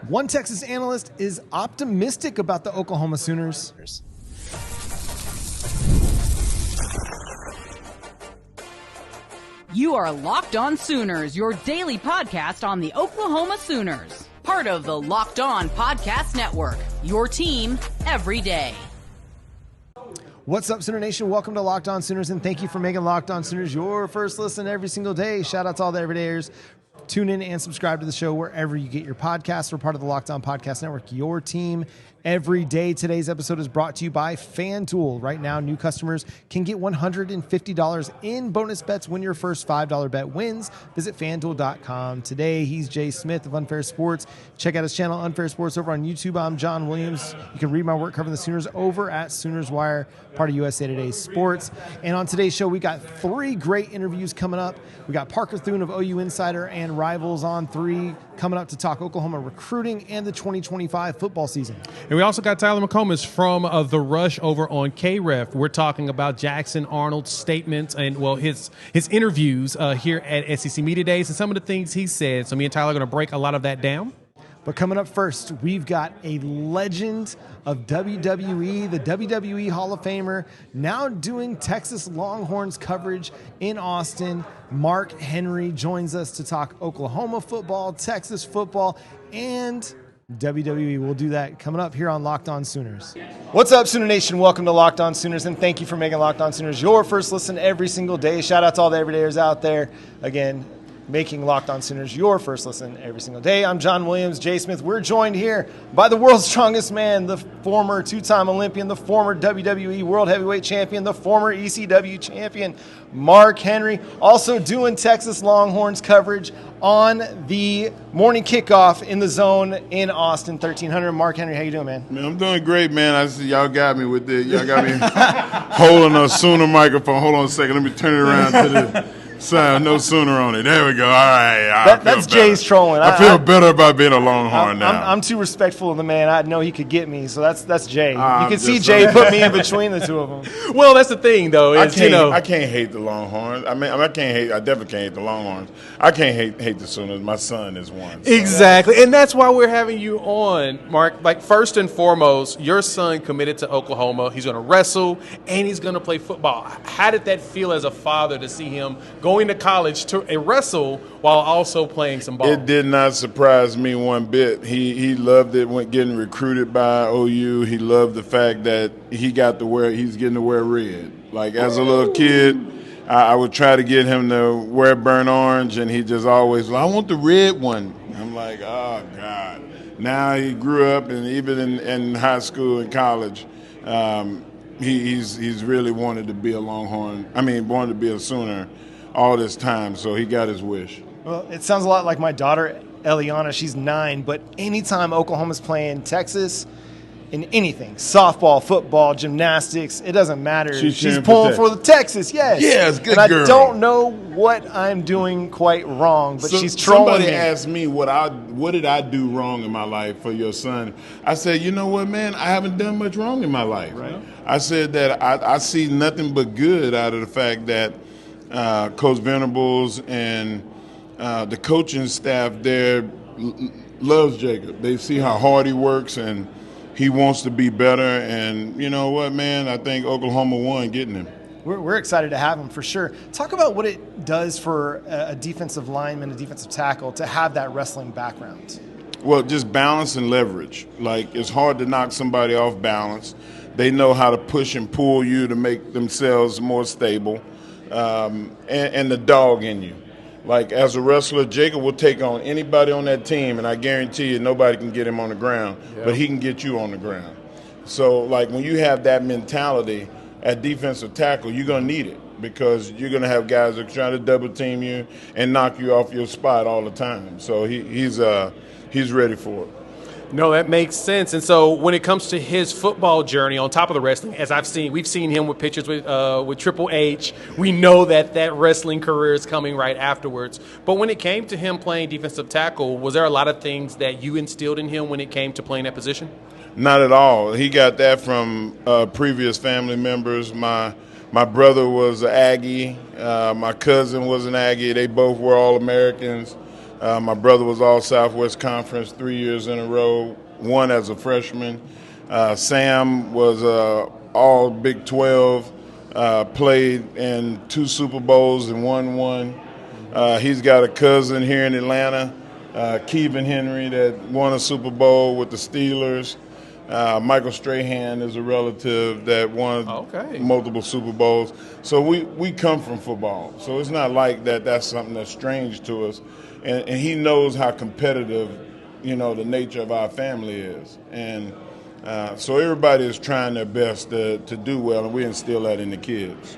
One Texas analyst is optimistic about the Oklahoma Sooners. You are Locked On Sooners, your daily podcast on the Oklahoma Sooners. Part of the Locked On Podcast Network, your team every day. What's up, Sooner Nation? Welcome to Locked On Sooners, and thank you for making Locked On Sooners your first listen every single day. Shout out to all the everydayers. Tune in and subscribe to the show wherever you get your podcasts. We're part of the Locked On Podcast Network, your team every day. Today's episode is brought to you by FanDuel. Right now, new customers can get $150 in bonus bets when your first $5 bet wins. Visit FanDuel.com today. He's Jay Smith of Unfair Sports. Check out his channel, Unfair Sports, over on YouTube. I'm John Williams. You can read my work covering the Sooners over at Sooners Wire, part of USA Today Sports. And on today's show, we got three great interviews coming up. We got Parker Thune of OU Insider and Rivals on 3 coming up to talk Oklahoma recruiting and the 2025 football season. And we also got Tyler McComas from The Rush over on KREF. We're talking about Jackson Arnold's statements and, well, his interviews here at SEC Media Days and some of the things he said. So me and Tyler are going to break a lot of that down. But coming up first, we've got a legend of WWE, the WWE Hall of Famer, now doing Texas Longhorns coverage in Austin. Mark Henry joins us to talk Oklahoma football, Texas football, and WWE. We'll do that coming up here on Locked On Sooners. What's up, Sooner Nation? Welcome to Locked On Sooners, and thank you for making Locked On Sooners your first listen every single day. Shout out to all the everydayers out there. Again, making Locked On Sooners your first listen every single day. I'm John Williams, Jay Smith. We're joined here by the world's strongest man, the former two-time Olympian, the former WWE World Heavyweight Champion, the former ECW Champion, Mark Henry, also doing Texas Longhorns coverage on the morning kickoff in the Zone in Austin, 1300. Mark Henry, how you doing, man? Man, I'm doing great, man. I see y'all got me with this. Y'all got me holding a Sooner microphone. Hold on a second. Let me turn it around to the side. No Sooner on it. There we go. All right. That's Jay's trolling. I feel better about being a Longhorn now. I'm too respectful of the man. I know he could get me, so that's Jay. You can see Jay put me in between the two of them. Well, that's the thing, though. I can't hate the Longhorns. I definitely can't hate the Longhorns. I can't hate the Sooners. My son is one. So. Exactly, and that's why we're having you on, Mark. Like, first and foremost, your son committed to Oklahoma. He's going to wrestle, and he's going to play football. How did that feel as a father to see him going to college to wrestle while also playing some ball? It did not surprise me one bit. He loved it when getting recruited by OU. He loved the fact that he's getting to wear red. Like, as a little kid, I would try to get him to wear burnt orange, and he just always, I want the red one. I'm like, oh, God. Now he grew up, and even in high school and college, he's really wanted to be a Longhorn. Wanted to be a Sooner all this time, so he got his wish. Well, it sounds a lot like my daughter, Eliana. She's 9, but anytime Oklahoma's playing Texas in anything, softball, football, gymnastics, it doesn't matter. She's pulling for the Texas, yes. Yes, good and girl. I don't know what I'm doing quite wrong, but she's trolling Somebody me. asked me what did I do wrong in my life for your son. I said, you know what, man, I haven't done much wrong in my life. Right. I said that I see nothing but good out of the fact that Coach Venables and the coaching staff there loves Jacob. They see how hard he works, and he wants to be better. And you know what, man? I think Oklahoma won getting him. We're excited to have him for sure. Talk about what it does for a defensive lineman, a defensive tackle, to have that wrestling background. Well, just balance and leverage. Like, it's hard to knock somebody off balance. They know how to push and pull you to make themselves more stable. And the dog in you. Like, as a wrestler, Jacob will take on anybody on that team, and I guarantee you nobody can get him on the ground, but he can get you on the ground. So, like, when you have that mentality at defensive tackle, you're going to need it because you're going to have guys that are trying to double team you and knock you off your spot all the time. So he's ready for it. No, that makes sense. And so when it comes to his football journey on top of the wrestling, as we've seen him with pictures with Triple H. We know that wrestling career is coming right afterwards. But when it came to him playing defensive tackle, was there a lot of things that you instilled in him when it came to playing that position? Not at all. He got that from previous family members. My brother was an Aggie. My cousin was an Aggie. They both were All-Americans. My brother was all Southwest Conference 3 years in a row, won as a freshman. Sam was all Big 12, played in 2 Super Bowls and won one. He's got a cousin here in Atlanta, Keevan Henry, that won a Super Bowl with the Steelers. Michael Strahan is a relative that won multiple Super Bowls. So we come from football. So it's not like that's something that's strange to us. And he knows how competitive, the nature of our family is. And so everybody is trying their best to do well, and we instill that in the kids.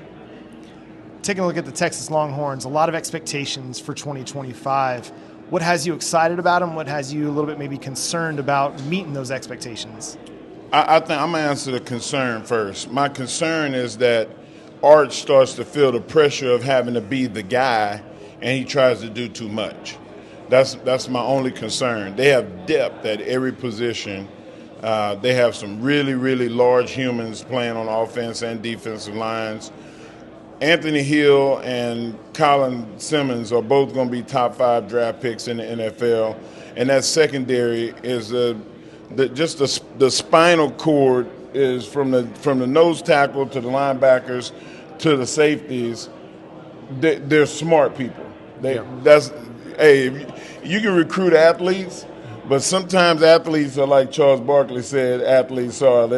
Taking a look at the Texas Longhorns, a lot of expectations for 2025. What has you excited about them? What has you a little bit maybe concerned about meeting those expectations? I think I'm going to answer the concern first. My concern is that Art starts to feel the pressure of having to be the guy, and he tries to do too much. That's my only concern. They have depth at every position. They have some really, really large humans playing on offense and defensive lines. Anthony Hill and Colin Simmons are both going to be top 5 draft picks in the NFL, and that secondary is the spinal cord is from the nose tackle to the linebackers to the safeties. They're smart people. You can recruit athletes, but sometimes athletes are like Charles Barkley said. Athletes are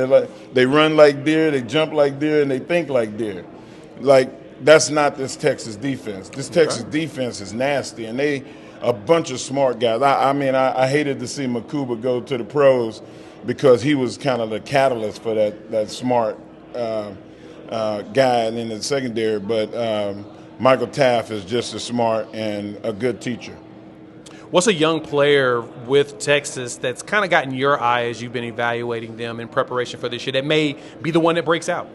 they run like deer, they jump like deer, and they think like deer. Like, that's not this Texas defense. This Texas defense is nasty, and they a bunch of smart guys. I hated to see McComas go to the pros because he was kind of the catalyst for that smart guy in the secondary. But Michael Taft is just as smart and a good teacher. What's a young player with Texas that's kind of gotten your eye as you've been evaluating them in preparation for this year that may be the one that breaks out?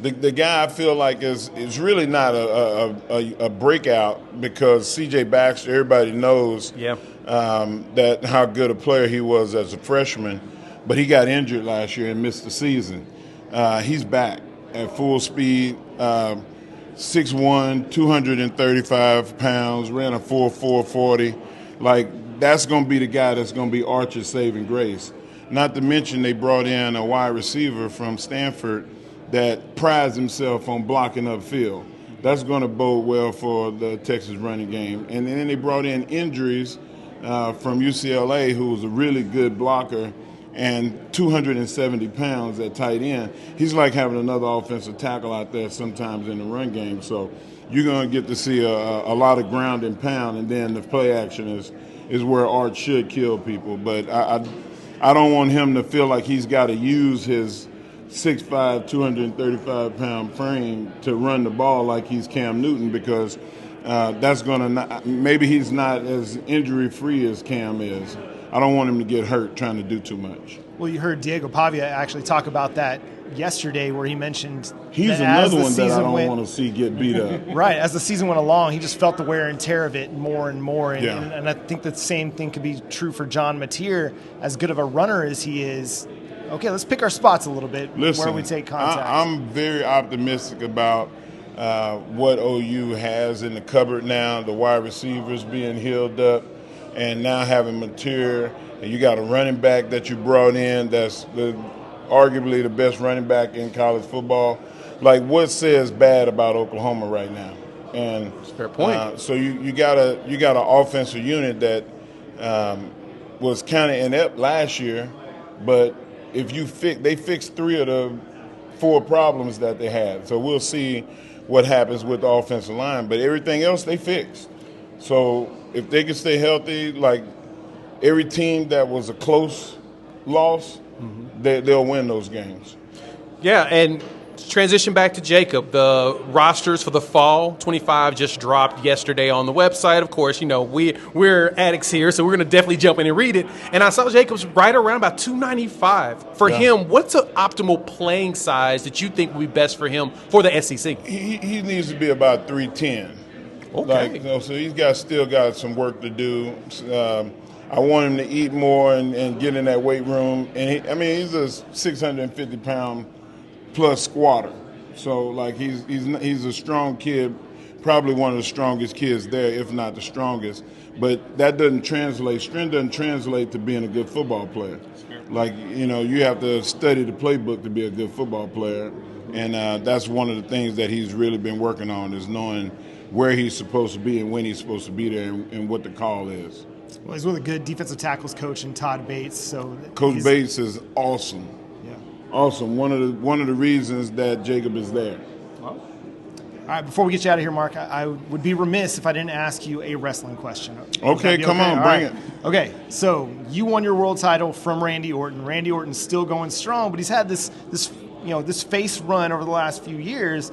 The guy I feel like is really not a breakout because C.J. Baxter, everybody knows that how good a player he was as a freshman, but he got injured last year and missed the season. He's back at full speed, 6'1", 235 pounds, ran a 4.4 40. Like, that's going to be the guy that's going to be Archer's saving grace. Not to mention they brought in a wide receiver from Stanford that prides himself on blocking upfield. That's going to bode well for the Texas running game. And then they brought in injuries from UCLA, who was a really good blocker, and 270 pounds at tight end. He's like having another offensive tackle out there sometimes in the run game. So you're going to get to see a lot of ground and pound, and then the play action is where Art should kill people. But I don't want him to feel like he's got to use his 6'5", 235-pound frame to run the ball like he's Cam Newton, because that's going to maybe he's not as injury-free as Cam is. I don't want him to get hurt trying to do too much. Well, you heard Diego Pavia actually talk about that yesterday, where he mentioned he's another one that I don't want to see get beat up. Right. As the season went along, he just felt the wear and tear of it more and more. And I think the same thing could be true for John Mateer. As good of a runner as he is, okay, let's pick our spots a little bit. Listen, where we take contact. I'm very optimistic about what OU has in the cupboard now, the wide receivers being healed up, and now having Mateer, and you got a running back that you brought in that's arguably the best running back in college football. Like, what says bad about Oklahoma right now? And that's a fair point. So you got an offensive unit that was kind of inept last year, but if they fixed 3 of the 4 problems that they had. So we'll see what happens with the offensive line, but everything else they fixed. So if they can stay healthy, like every team that was a close loss, they'll win those games. Yeah, and transition back to Jacob. The rosters for the fall 25 just dropped yesterday on the website. Of course, we're addicts here, so we're going to definitely jump in and read it. And I saw Jacob's right around about 295. For him, what's an optimal playing size that you think would be best for him for the SEC? He needs to be about 310. Okay. So he's still got some work to do. I want him to eat more and get in that weight room. And he's a 650-pound plus squatter. So he's a strong kid, probably one of the strongest kids there, if not the strongest. But that doesn't translate. Strength doesn't translate to being a good football player. Like, you have to study the playbook to be a good football player. And that's one of the things that he's really been working on, is knowing where he's supposed to be and when he's supposed to be there and what the call is. Well, he's with a good defensive tackles coach in Todd Bates. So Coach Bates is awesome. Yeah. Awesome. One of the reasons that Jacob is there. All right, before we get you out of here, Mark, I would be remiss if I didn't ask you a wrestling question. Okay, come on, bring it. Okay, so you won your world title from Randy Orton. Randy Orton's still going strong, but he's had this face run over the last few years.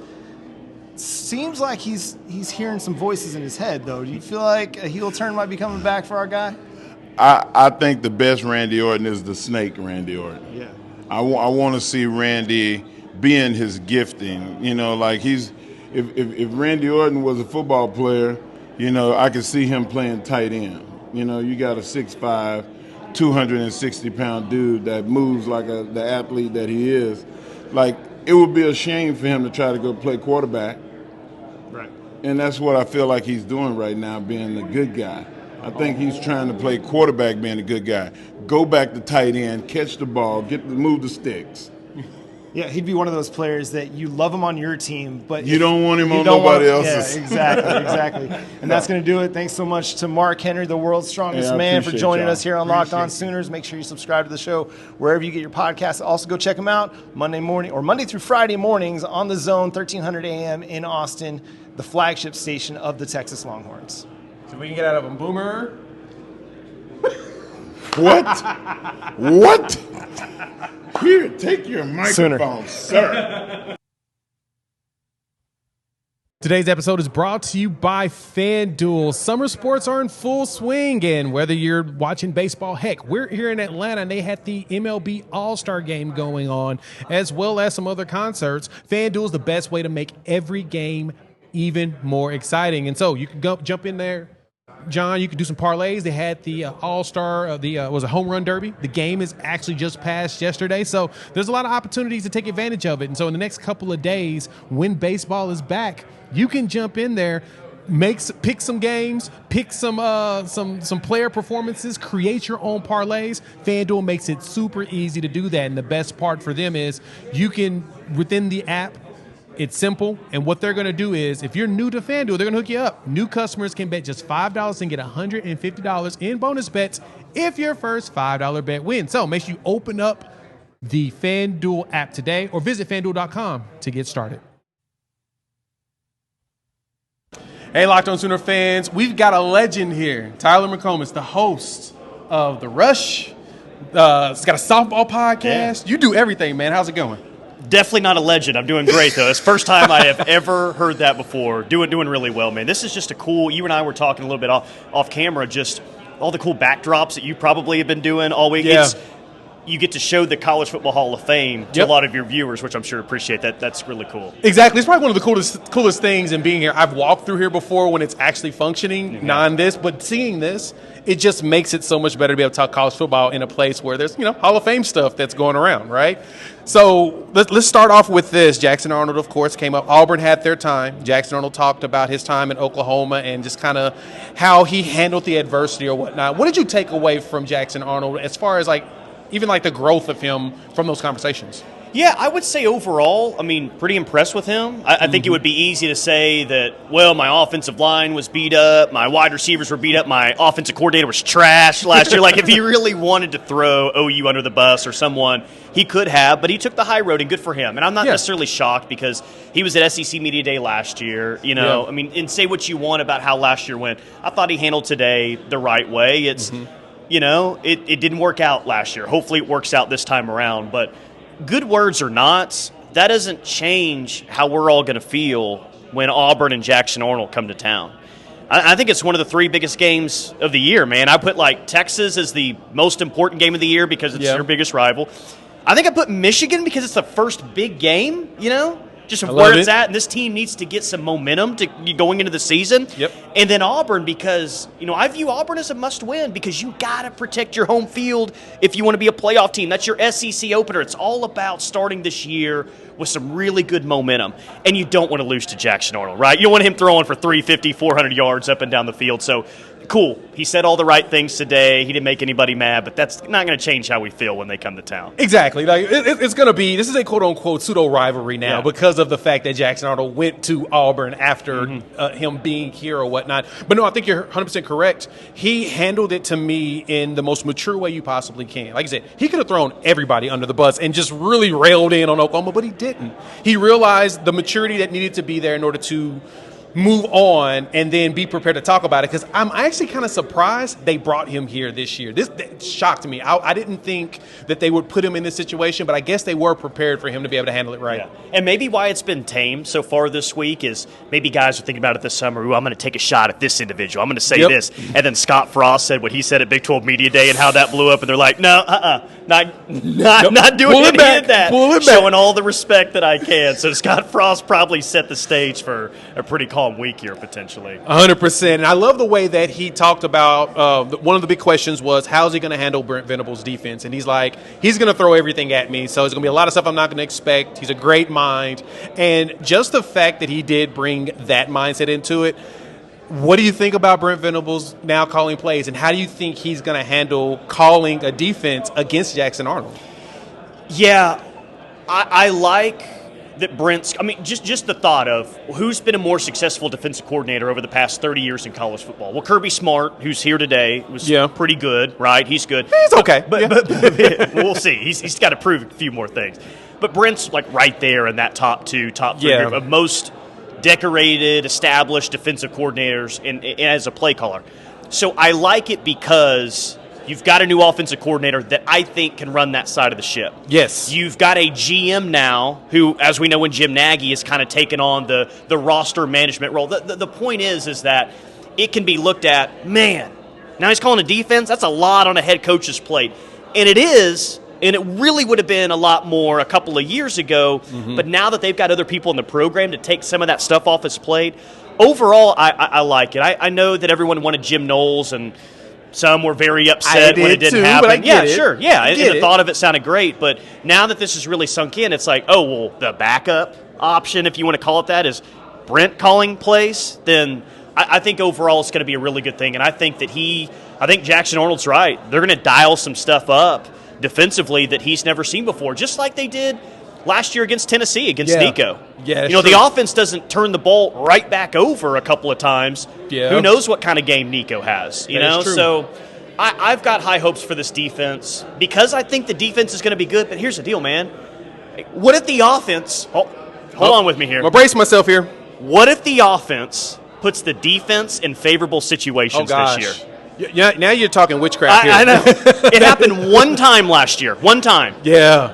Seems like he's hearing some voices in his head, though. Do you feel like a heel turn might be coming back for our guy? I think the best Randy Orton is the snake Randy Orton. Yeah. I want to see Randy being his gifting. Like if Randy Orton was a football player, I could see him playing tight end. You got a 6'5", 260-pound dude that moves like the athlete that he is. Like, it would be a shame for him to try to go play quarterback. Right. And that's what I feel like he's doing right now, being the good guy. I think he's trying to play quarterback, being a good guy. Go back to tight end, catch the ball, move the sticks. Yeah, he'd be one of those players that you love him on your team, but you don't want him on nobody else's. Yeah, exactly. And that's going to do it. Thanks so much to Mark Henry, the world's strongest man, for joining us here on Locked On Sooners. Make sure you subscribe to the show wherever you get your podcasts. Also, go check him out Monday through Friday mornings on the Zone, 1300 a.m. in Austin, the flagship station of the Texas Longhorns. So we can get out of him, Boomer. What? Here, take your microphone, sir. Today's episode is brought to you by FanDuel. Summer sports are in full swing, and whether you're watching baseball, heck, we're here in Atlanta, and they had the MLB All-Star Game going on, as well as some other concerts. FanDuel is the best way to make every game even more exciting. And so you can go jump in there. John, you could do some parlays. They had the All-Star, was a home run derby. The game is actually just passed yesterday, so there's a lot of opportunities to take advantage of it. And so in the next couple of days, when baseball is back, you can jump in there, pick some games, pick some player performances, create your own parlays. FanDuel makes it super easy to do that, and the best part for them is you can, within the app, it's simple, and what they're going to do is, if you're new to FanDuel, they're going to hook you up. New customers can bet just $5 and get $150 in bonus bets if your first $5 bet wins. So make sure you open up the FanDuel app today or visit FanDuel.com to get started. Hey, Locked On Sooner fans, we've got a legend here. Tyler McComas, the host of The Rush. It's got a softball podcast. Yeah. You do everything, man. How's it going? Definitely not a legend. I'm doing great, though. It's the first time I have ever heard that before. Doing really well, man. This is just a cool – you and I were talking a little bit off camera, just all the cool backdrops that you probably have been doing all week. Yeah. You get to show the College Football Hall of Fame to a lot of your viewers, which I'm sure appreciate that. That's really cool. Exactly. It's probably one of the coolest things in being here. I've walked through here before when it's actually functioning, non this, but seeing this, it just makes it so much better to be able to talk college football in a place where there's, Hall of Fame stuff that's going around, right? So let's start off with this. Jackson Arnold, of course, came up. Auburn had their time. Jackson Arnold talked about his time in Oklahoma and just kind of how he handled the adversity or whatnot. What did you take away from Jackson Arnold as far as even the growth of him from those conversations? Yeah, I would say overall, pretty impressed with him. I think it would be easy to say that, well, my offensive line was beat up, my wide receivers were beat up, my offensive coordinator was trash last year. If he really wanted to throw OU under the bus or someone, he could have, but he took the high road, and good for him. And I'm not necessarily shocked because he was at SEC Media Day last year, and say what you want about how last year went. I thought he handled today the right way. It's, it didn't work out last year. Hopefully it works out this time around, but good words or not, that doesn't change how we're all going to feel when Auburn and Jackson Arnold come to town. I think it's one of the three biggest games of the year, man. I put Texas as the most important game of the year because it's their biggest rival. I think I put Michigan because it's the first big game, just where it's at, and this team needs to get some momentum to going into the season. Yep. And then Auburn because, I view Auburn as a must-win because you got to protect your home field if you want to be a playoff team. That's your SEC opener. It's all about starting this year with some really good momentum. And you don't want to lose to Jackson Arnold, right? You don't want him throwing for 350, 400 yards up and down the field. So cool. He said all the right things today. He didn't make anybody mad, but that's not going to change how we feel when they come to town. Exactly. Like it's going to be, this is a quote-unquote pseudo-rivalry now because of the fact that Jackson Arnold went to Auburn after him being here or whatnot. But no, I think you're 100% correct. He handled it to me in the most mature way you possibly can. Like I said, he could have thrown everybody under the bus and just really railed in on Oklahoma, but he didn't. He realized the maturity that needed to be there in order to move on and then be prepared to talk about it, because I'm actually kind of surprised they brought him here this year. This shocked me. I didn't think that they would put him in this situation, but I guess they were prepared for him to be able to handle it right. Yeah. And maybe why it's been tame so far this week is maybe guys are thinking about it this summer. Ooh, I'm going to take a shot at this individual. I'm going to say this. And then Scott Frost said what he said at Big 12 Media Day and how that blew up, and they're like, no, not doing any of that. Pull it back. Showing all the respect that I can. So Scott Frost probably set the stage for a pretty calm week here potentially. 100%. And I love the way that he talked about one of the big questions was, how's he going to handle Brent Venables' defense? And he's like, he's going to throw everything at me. So there's going to be a lot of stuff I'm not going to expect. He's a great mind. And just the fact that he did bring that mindset into it, what do you think about Brent Venables now calling plays? And how do you think he's going to handle calling a defense against Jackson Arnold? Yeah, I like that Brent's – I mean, just the thought of who's been a more successful defensive coordinator over the past 30 years in college football. Well, Kirby Smart, who's here today, was pretty good, right? He's good. He's okay. But we'll see. He's got to prove a few more things. But Brent's like right there in that top 3 group of most decorated, established defensive coordinators and as a play caller. So I like it because – you've got a new offensive coordinator that I think can run that side of the ship. Yes. You've got a GM now who, as we know, when Jim Nagy has kind of taken on the roster management role. The point is that it can be looked at, man, now he's calling a defense? That's a lot on a head coach's plate. And it is, and it really would have been a lot more a couple of years ago. But now that they've got other people in the program to take some of that stuff off his plate, overall, I like it. I know that everyone wanted Jim Knowles, and some were very upset when it didn't happen. But I get it. Sure. Yeah, and the thought of it sounded great. But now that this has really sunk in, it's like, oh, well, the backup option, if you want to call it that, is Brent calling plays. Then I think overall it's going to be a really good thing. And I think that I think Jackson Arnold's right. They're going to dial some stuff up defensively that he's never seen before, just like they did last year against Tennessee, against Nico. Yeah, the offense doesn't turn the ball right back over a couple of times. Yeah. Who knows what kind of game Nico has, you know? True. So I've got high hopes for this defense because I think the defense is going to be good. But here's the deal, man. What if the offense – hold on with me here. I'm going to brace myself here. What if the offense puts the defense in favorable situations this year? Yeah, now you're talking witchcraft here. I know. It happened one time last year. One time. Yeah.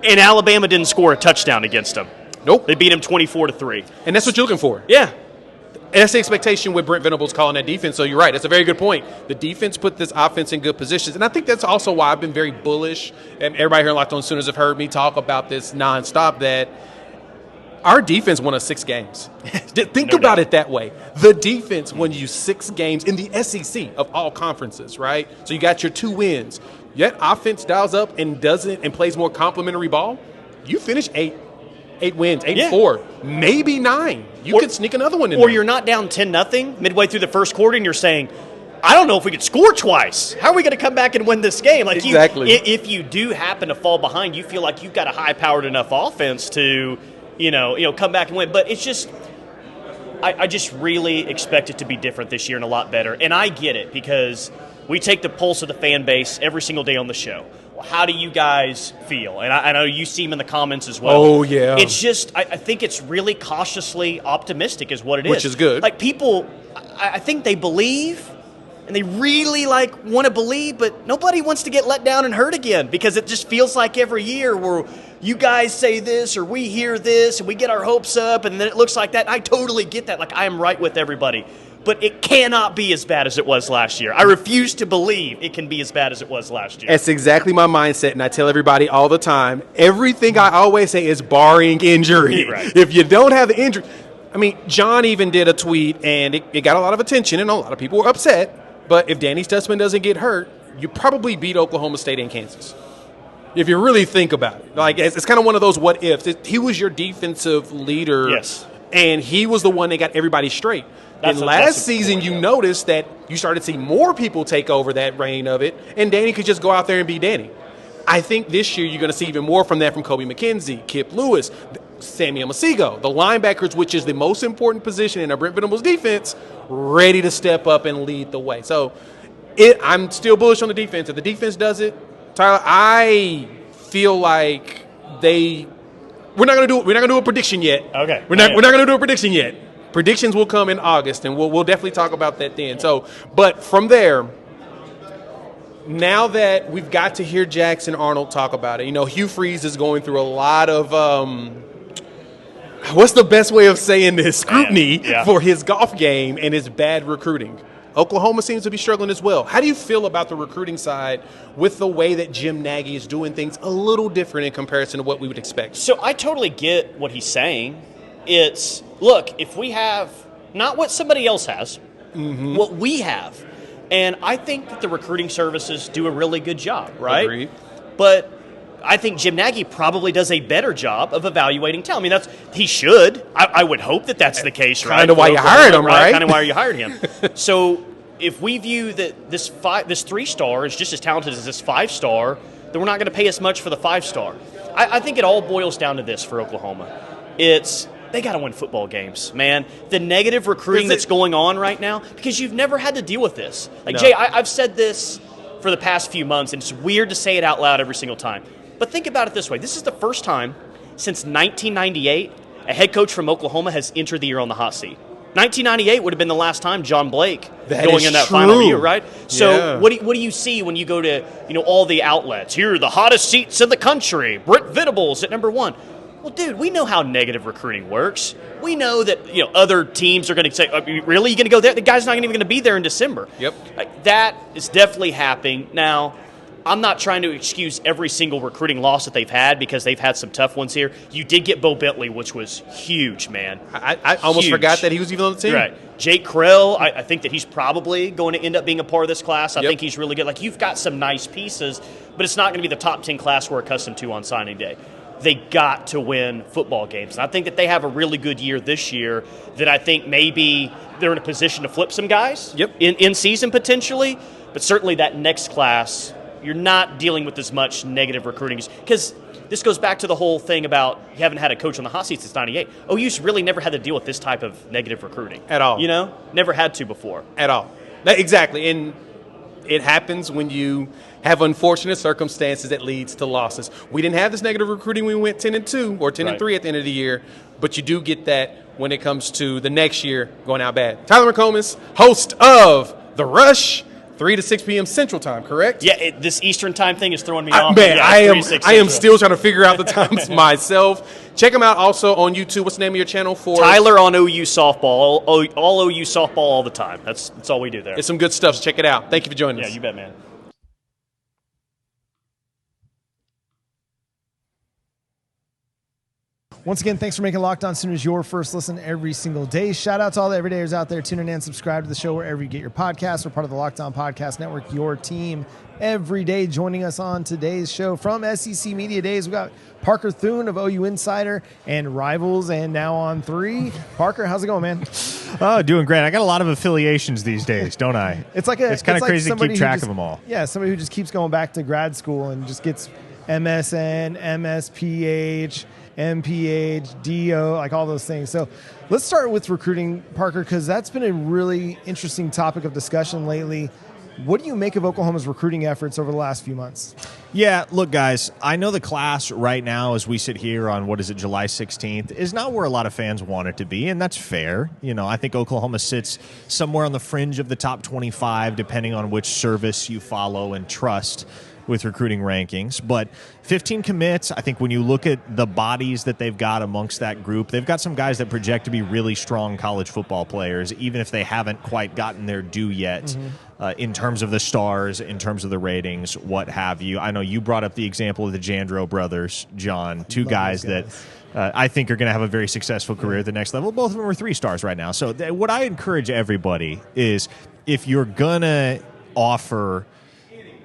And Alabama didn't score a touchdown against them. Nope. They beat him 24-3. And that's what you're looking for. Yeah. And that's the expectation with Brent Venables calling that defense. So you're right. That's a very good point. The defense put this offense in good positions. And I think that's also why I've been very bullish. And everybody here in Locked On Sooners have heard me talk about this nonstop, that our defense won us 6 games. Think about it that way. The defense won you 6 games in the SEC of all conferences, right? So you got your 2 wins. Yet offense dials up and plays more complimentary ball. You finish 8 wins, 8-4, maybe 9. You could sneak another one in there. Or you're not down 10-0 midway through the first quarter, and you're saying, I don't know if we could score twice. How are we going to come back and win this game? Like exactly. If you do happen to fall behind, you feel like you've got a high-powered enough offense to, come back and win. But it's just, I just really expect it to be different this year and a lot better. And I get it because we take the pulse of the fan base every single day on the show. Well, how do you guys feel? And I know you see them in the comments as well. Oh, yeah. It's just, I think it's really cautiously optimistic is what it is. Which is good. Like people, I think they believe and they really want to believe, but nobody wants to get let down and hurt again because it just feels like every year where you guys say this or we hear this and we get our hopes up and then it looks like that. I totally get that. Like I am right with everybody. But it cannot be as bad as it was last year. I refuse to believe it can be as bad as it was last year. That's exactly my mindset, and I tell everybody all the time, everything I always say is barring injury. Right. If you don't have the injury – I mean, John even did a tweet, and it got a lot of attention, and a lot of people were upset. But if Danny Stutzman doesn't get hurt, you probably beat Oklahoma State and Kansas. If you really think about it. Like, it's kind of one of those what-ifs. He was your defensive leader. Yes. And he was the one that got everybody straight. Last season, you noticed that you started to see more people take over that reign of it, and Danny could just go out there and be Danny. I think this year you're going to see even more from that from Kobe McKenzie, Kip Lewis, Samuel Masigo, the linebackers, which is the most important position in a Brent Venables defense, ready to step up and lead the way. So I'm still bullish on the defense. If the defense does it, Tyler, I feel like we're not going to do a prediction yet. Okay. We're not going to do a prediction yet. Predictions will come in August, and we'll definitely talk about that then. So, but from there, now that we've got to hear Jackson Arnold talk about it, Hugh Freeze is going through a lot of what's the best way of saying this? Scrutiny for his golf game and his bad recruiting. Oklahoma seems to be struggling as well. How do you feel about the recruiting side with the way that Jim Nagy is doing things a little different in comparison to what we would expect? So I totally get what he's saying. It's, look, if we have not what somebody else has, what we have. And I think that the recruiting services do a really good job, right? Agreed. But I think Jim Nagy probably does a better job of evaluating talent. I mean, he should. I would hope that that's the case, right? Kind of why you hired him, right? Kind of why you hired him. So if we view that this 3-star is just as talented as this 5-star, then we're not going to pay as much for the 5-star. I think it all boils down to this for Oklahoma. They got to win football games, man. The negative recruiting that's going on right now, because you've never had to deal with this. Like, no. Jay, I've said this for the past few months, and it's weird to say it out loud every single time. But think about it this way. This is the first time since 1998 a head coach from Oklahoma has entered the year on the hot seat. 1998 would have been the last time John Blake going in that final year, right? So what do you see when you go to all the outlets? Here are the hottest seats in the country. Brent Venables at number 1. Well, dude, we know how negative recruiting works. We know that other teams are going to say, "Really, you going to go there?" The guy's not even going to be there in December. Yep, that is definitely happening. Now, I'm not trying to excuse every single recruiting loss that they've had because they've had some tough ones here. You did get Bo Bentley, which was huge, man. I almost forgot that he was even on the team. Right, Jake Krell. I think that he's probably going to end up being a part of this class. I think he's really good. Like, you've got some nice pieces, but it's not going to be the top 10 class we're accustomed to on signing day. They got to win football games. And I think that they have a really good year this year that I think maybe they're in a position to flip some guys in season potentially. But certainly that next class, you're not dealing with as much negative recruiting. Because this goes back to the whole thing about you haven't had a coach on the hot seat since 98. OU's really never had to deal with this type of negative recruiting. At all. Never had to before. At all. Exactly. And it happens when you have unfortunate circumstances that leads to losses. We didn't have this negative recruiting when we went 10-2 or 10-3 at the end of the year, but you do get that when it comes to the next year going out bad. Tyler McComas, host of The Rush, 3 to 6 p.m. Central Time, correct? Yeah, this Eastern Time thing is throwing me off. Man, I am still trying to figure out the times myself. Check him out also on YouTube. What's the name of your channel for? Tyler on OU Softball. All OU Softball all the time. That's all we do there. It's some good stuff, so check it out. Thank you for joining us. Yeah, you bet, man. Once again, thanks for making Locked On Sooners your first listen every single day. Shout out to all the everydayers out there tuning in and subscribe to the show wherever you get your podcasts. We're part of the Locked On Podcast Network, your team every day. Joining us on today's show from SEC Media Days, we've got Parker Thune of OU Insider and Rivals and now on 3. Parker, how's it going, man? Oh, doing great. I got a lot of affiliations these days, don't I? It's kind of crazy to keep track of them all. Yeah, somebody who just keeps going back to grad school and just gets MSN, MSPH, MPH, DO, like all those things. So let's start with recruiting, Parker, because that's been a really interesting topic of discussion lately. What do you make of Oklahoma's recruiting efforts over the last few months? Yeah, look, guys, I know the class right now as we sit here on, July 16th, is not where a lot of fans want it to be, and that's fair. I think Oklahoma sits somewhere on the fringe of the top 25, depending on which service you follow and trust with recruiting rankings. But 15 commits, I think when you look at the bodies that they've got amongst that group, they've got some guys that project to be really strong college football players, even if they haven't quite gotten their due yet in terms of the stars, in terms of the ratings, what have you. I know you brought up the example of the Jandro brothers, John, two guys that I think are going to have a very successful career at the next level. Both of them are 3 stars right now. So what I encourage everybody is if you're going to offer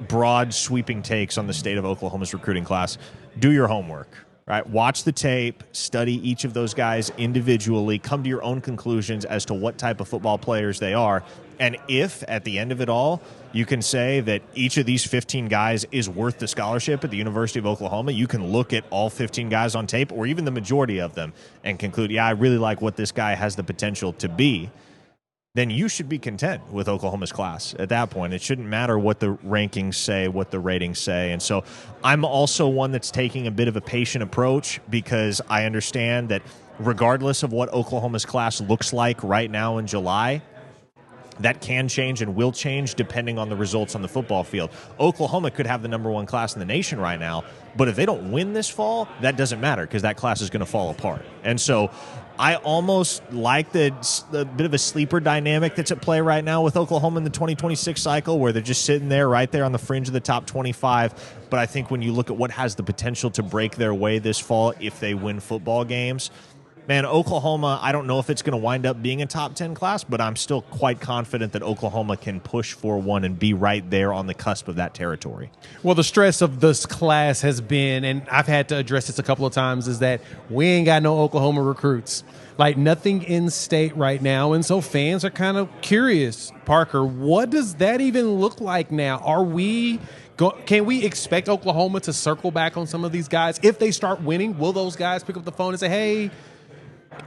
broad, sweeping takes on the state of Oklahoma's recruiting class, do your homework. right? Watch the tape, study each of those guys individually, come to your own conclusions as to what type of football players they are. And if, at the end of it all, you can say that each of these 15 guys is worth the scholarship at the University of Oklahoma, you can look at all 15 guys on tape, or even the majority of them, and conclude, yeah, I really like what this guy has the potential to be. Then you should be content with Oklahoma's class at that point. It shouldn't matter what the rankings say, what the ratings say. And so I'm also one that's taking a bit of a patient approach, because I understand that regardless of what Oklahoma's class looks like right now in July, that can change and will change depending on the results on the football field. Oklahoma could have the number 1 class in the nation right now, but if they don't win this fall, that doesn't matter, because that class is going to fall apart. And so I almost like the bit of a sleeper dynamic that's at play right now with Oklahoma in the 2026 cycle, where they're just sitting there right there on the fringe of the top 25. But I think when you look at what has the potential to break their way this fall if they win football games, man, Oklahoma, I don't know if it's going to wind up being a top 10 class, but I'm still quite confident that Oklahoma can push for one and be right there on the cusp of that territory. Well, the stress of this class has been, and I've had to address this a couple of times, is that we ain't got no Oklahoma recruits. Like, nothing in state right now, and so fans are kind of curious. Parker, what does that even look like now? Can we expect Oklahoma to circle back on some of these guys? If they start winning, will those guys pick up the phone and say, hey,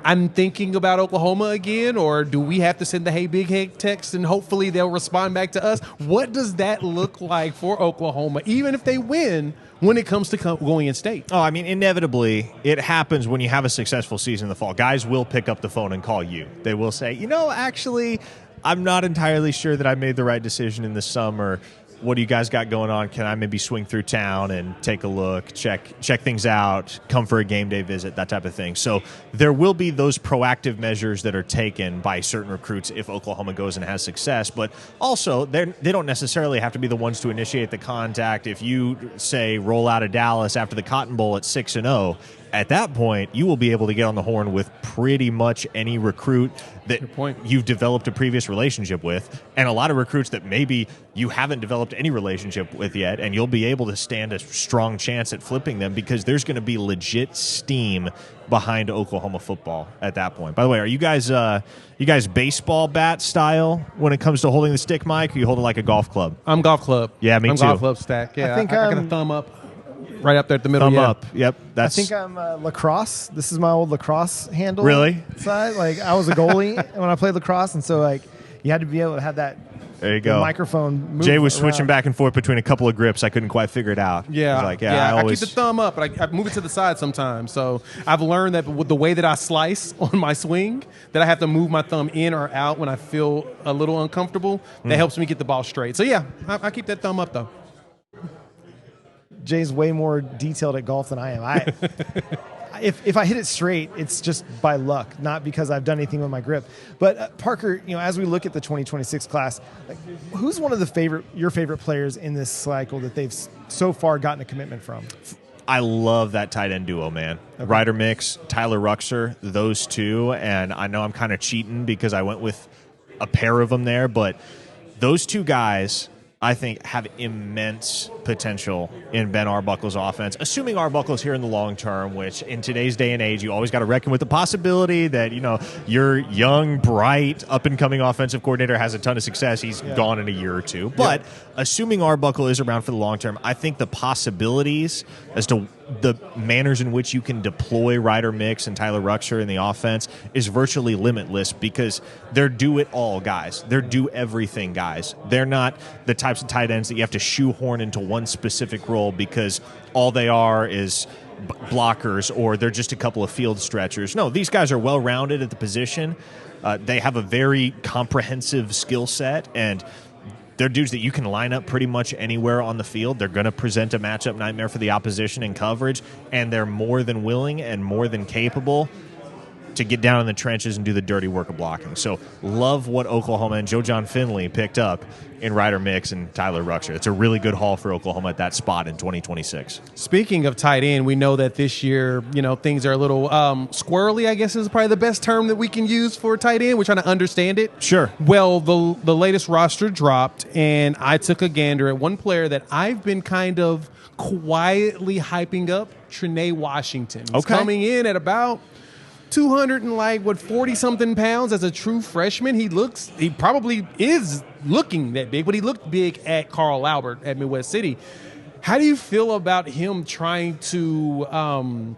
I'm thinking about Oklahoma again? Or do we have to send the hey big head text and hopefully they'll respond back to us? What does that look like for Oklahoma, even if they win, when it comes to going in state? Oh, I mean, inevitably, it happens when you have a successful season in the fall. Guys will pick up the phone and call you. They will say, actually, I'm not entirely sure that I made the right decision in the summer. What do you guys got going on? Can I maybe swing through town and take a look, check things out, come for a game day visit, that type of thing. So there will be those proactive measures that are taken by certain recruits if Oklahoma goes and has success. But also, they don't necessarily have to be the ones to initiate the contact. If you, say, roll out of Dallas after the Cotton Bowl at 6-0, at that point, you will be able to get on the horn with pretty much any recruit that you've developed a previous relationship with, and a lot of recruits that maybe you haven't developed any relationship with yet, and you'll be able to stand a strong chance at flipping them, because there's going to be legit steam behind Oklahoma football at that point. By the way, are you guys baseball bat style when it comes to holding the stick, Mike, or you hold it like a golf club? I'm golf club. Yeah, me too. I'm golf club stack. Yeah, I got a thumb up. Right up there at the middle. Thumb up. Yep. I think I'm lacrosse. This is my old lacrosse handle. Really? Side. Like, I was a goalie when I played lacrosse, and so you had to be able to have that. There you go. Microphone. Move Jay was around. switching back and forth between a couple of grips. I couldn't quite figure it out. Yeah. I keep the thumb up, but I move it to the side sometimes. So I've learned that with the way that I slice on my swing, that I have to move my thumb in or out when I feel a little uncomfortable. That helps me get the ball straight. So yeah, I keep that thumb up though. Jay's way more detailed at golf than I am. If I hit it straight, it's just by luck, not because I've done anything with my grip. But Parker, as we look at the 2026 class, who's one of your favorite players in this cycle that they've so far gotten a commitment from? I love that tight end duo, man. Okay. Ryder Mix, Tyler Ruxer, those two. And I know I'm kind of cheating because I went with a pair of them there, but those two guys, I think, have immense potential in Ben Arbuckle's offense, assuming Arbuckle's here in the long term, which in today's day and age, you always got to reckon with the possibility that, your young, bright, up-and-coming offensive coordinator has a ton of success. He's gone in a year or two. But assuming Arbuckle is around for the long term, I think the possibilities as to the manners in which you can deploy Ryder Mix and Tyler Ruxer in the offense is virtually limitless, because they're do-it-all guys. They're do-everything guys. They're not the types of tight ends that you have to shoehorn into one specific role because all they are is blockers or they're just a couple of field stretchers. No, these guys are well-rounded at the position. They have a very comprehensive skill set, and they're dudes that you can line up pretty much anywhere on the field. They're going to present a matchup nightmare for the opposition in coverage, and they're more than willing and more than capable to get down in the trenches and do the dirty work of blocking. So love what Oklahoma and Joe John Finley picked up in Ryder Mix and Tyler Ruxer. It's a really good haul for Oklahoma at that spot in 2026. Speaking of tight end, we know that this year, things are a little squirrely, I guess is probably the best term that we can use for tight end. We're trying to understand it. Sure. Well, the latest roster dropped, and I took a gander at one player that I've been kind of quietly hyping up, Trinae Washington. He's coming in at about 240-something pounds as a true freshman. He probably is looking that big, but he looked big at Carl Albert at Midwest City. How do you feel about him trying to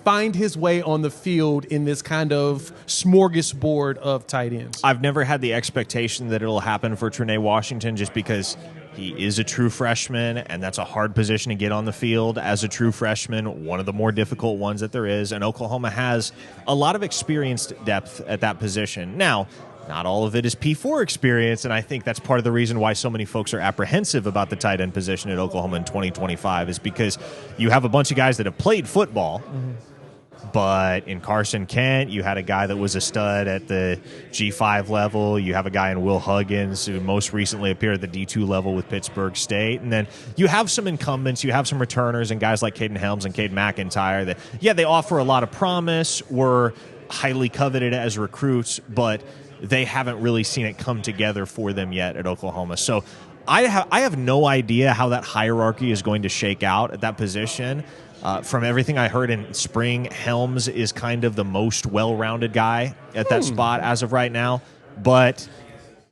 find his way on the field in this kind of smorgasbord of tight ends? I've never had the expectation that it'll happen for Trinae Washington just because he is a true freshman, and that's a hard position to get on the field as a true freshman, one of the more difficult ones that there is, and Oklahoma has a lot of experienced depth at that position. Now, not all of it is P4 experience, and I think that's part of the reason why so many folks are apprehensive about the tight end position at Oklahoma in 2025 is because you have a bunch of guys that have played football, but in Carson Kent, you had a guy that was a stud at the G5 level. You have a guy in Will Huggins who most recently appeared at the D2 level with Pittsburgh State. And then you have some incumbents, you have some returners and guys like Caden Helms and Cade McIntyre that, they offer a lot of promise, were highly coveted as recruits, but they haven't really seen it come together for them yet at Oklahoma. So I have no idea how that hierarchy is going to shake out at that position. From everything I heard in spring, Helms is kind of the most well-rounded guy at that spot as of right now. But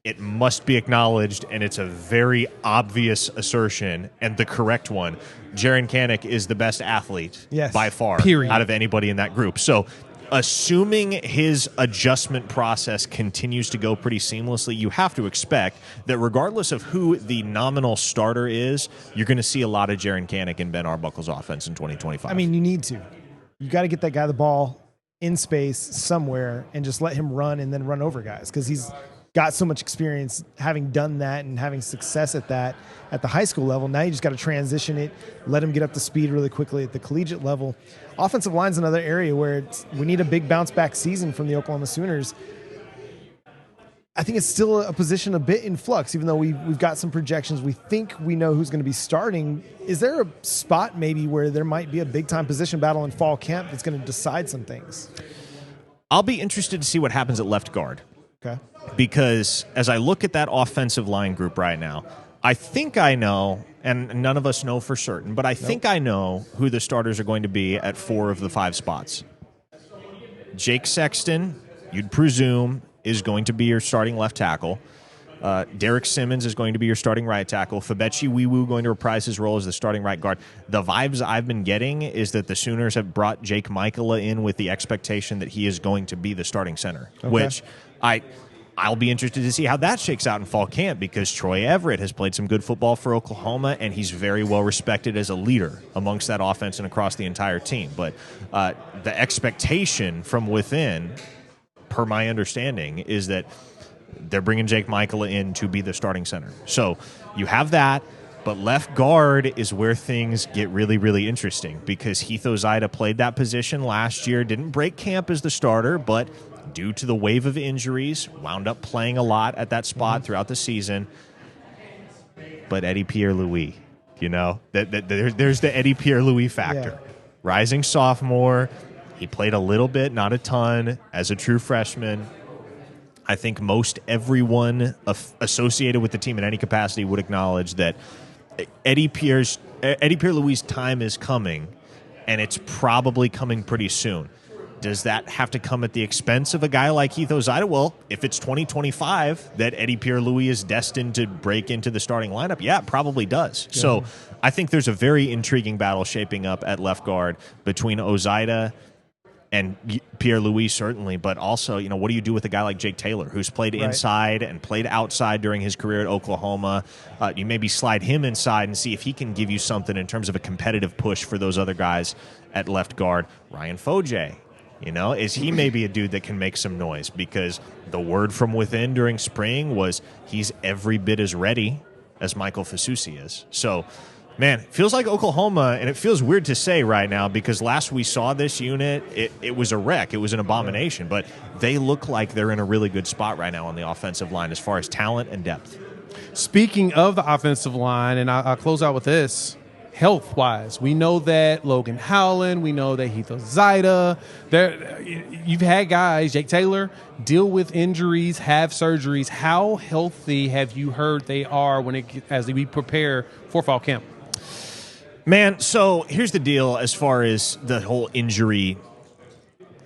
it must be acknowledged, and it's a very obvious assertion and the correct one. Jaron Kanik is the best athlete by far out of anybody in that group. So assuming his adjustment process continues to go pretty seamlessly, you have to expect that regardless of who the nominal starter is, you're going to see a lot of Jaron Kanik and Ben Arbuckle's offense in 2025. I mean, you need to. You got to get that guy the ball in space somewhere and just let him run and then run over guys because he's got so much experience having done that and having success at that at the high school level. Now you just got to transition it, let him get up to speed really quickly at the collegiate level. Offensive line's another area where we need a big bounce back season from the Oklahoma Sooners. I think it's still a position a bit in flux, even though we've got some projections. We think we know who's going to be starting. Is there a spot maybe where there might be a big-time position battle in fall camp that's going to decide some things? I'll be interested to see what happens at left guard. Okay. Because as I look at that offensive line group right now, I think I know, and none of us know for certain, but I think I know who the starters are going to be at 4 of the 5 spots. Jake Sexton, you'd presume, is going to be your starting left tackle. Derek Simmons is going to be your starting right tackle. Fabechi Wiwu going to reprise his role as the starting right guard. The vibes I've been getting is that the Sooners have brought Jake Michaela in with the expectation that he is going to be the starting center, which I'll be interested to see how that shakes out in fall camp because Troy Everett has played some good football for Oklahoma, and he's very well respected as a leader amongst that offense and across the entire team. But the expectation from within, per my understanding, is that they're bringing Jake Michaela in to be the starting center. So you have that, but left guard is where things get really, really interesting because Heath Ozida played that position last year, didn't break camp as the starter, but due to the wave of injuries, wound up playing a lot at that spot throughout the season. But Eddie Pierre-Louis, there's the Eddie Pierre-Louis factor. Yeah. Rising sophomore, he played a little bit, not a ton, as a true freshman. I think most everyone associated with the team in any capacity would acknowledge that Eddie Pierre-Louis' time is coming, and it's probably coming pretty soon. Does that have to come at the expense of a guy like Heath Ozida? Well, if it's 2025 that Eddie Pierre-Louis is destined to break into the starting lineup, yeah, it probably does. Yeah. So I think there's a very intriguing battle shaping up at left guard between Ozida and Pierre-Louis, certainly, but also, what do you do with a guy like Jake Taylor, who's played inside and played outside during his career at Oklahoma? You maybe slide him inside and see if he can give you something in terms of a competitive push for those other guys at left guard. Ryan Foje. Is he maybe a dude that can make some noise? Because the word from within during spring was he's every bit as ready as Michael Fasusi is. So Man, it feels like Oklahoma, and it feels weird to say right now because last we saw this unit, it was a wreck. It was an abomination, but they look like they're in a really good spot right now on the offensive line as far as talent and depth. Speaking of the offensive line, and I'll close out with this, health-wise, we know that Logan Howland, we know that Heath Zaida, you've had guys, Jake Taylor, deal with injuries, have surgeries. How healthy have you heard they are as we prepare for fall camp? Man, so here's the deal as far as the whole injury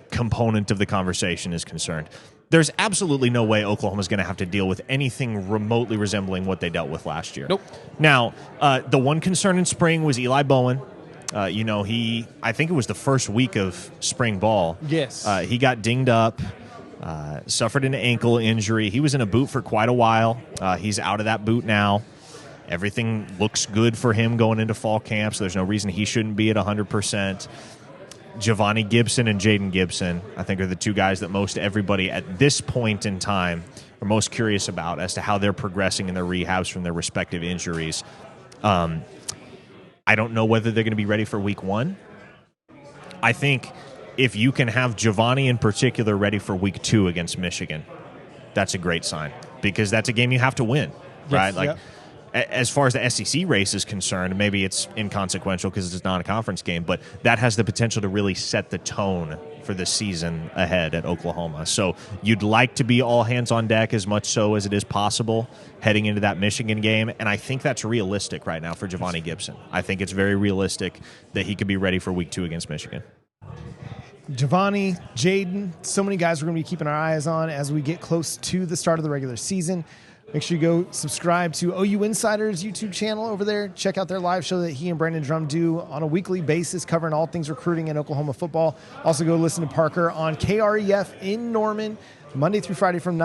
component of the conversation is concerned. There's absolutely no way Oklahoma's going to have to deal with anything remotely resembling what they dealt with last year. Nope. Now, the one concern in spring was Eli Bowen. I think it was the first week of spring ball. Yes. He got dinged up, suffered an ankle injury. He was in a boot for quite a while. He's out of that boot now. Everything looks good for him going into fall camp, so there's no reason he shouldn't be at 100%. Giovanni Gibson and Jaden Gibson, I think, are the two guys that most everybody at this point in time are most curious about as to how they're progressing in their rehabs from their respective injuries. I don't know whether they're going to be ready for week 1. I think if you can have Giovanni in particular ready for week 2 against Michigan, that's a great sign because that's a game you have to win, right? Yes, As far as the SEC race is concerned, maybe it's inconsequential because it's not a conference game, but that has the potential to really set the tone for the season ahead at Oklahoma. So you'd like to be all hands on deck as much so as it is possible heading into that Michigan game, and I think that's realistic right now for Giovanni Gibson. I think it's very realistic that he could be ready for week 2 against Michigan. Giovanni, Jaden, so many guys we're going to be keeping our eyes on as we get close to the start of the regular season. Make sure you go subscribe to OU Insider's YouTube channel over there. Check out their live show that he and Brandon Drum do on a weekly basis, covering all things recruiting in Oklahoma football. Also go listen to Parker on KREF in Norman, Monday through Friday from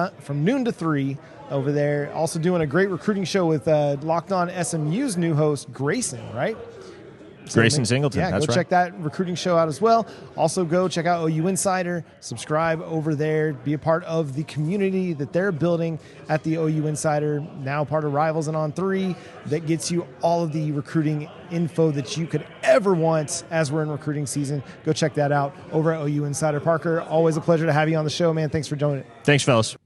noon to 3 over there. Also doing a great recruiting show with Locked On SMU's new host, Grayson, right? Grayson Singleton, yeah, that's go right. check that recruiting show out as well. Also, go check out OU Insider. Subscribe over there. Be a part of the community that they're building at the OU Insider, now part of Rivals and On 3, that gets you all of the recruiting info that you could ever want as we're in recruiting season. Go check that out over at OU Insider. Parker, always a pleasure to have you on the show, man. Thanks for joining. Thanks, fellas.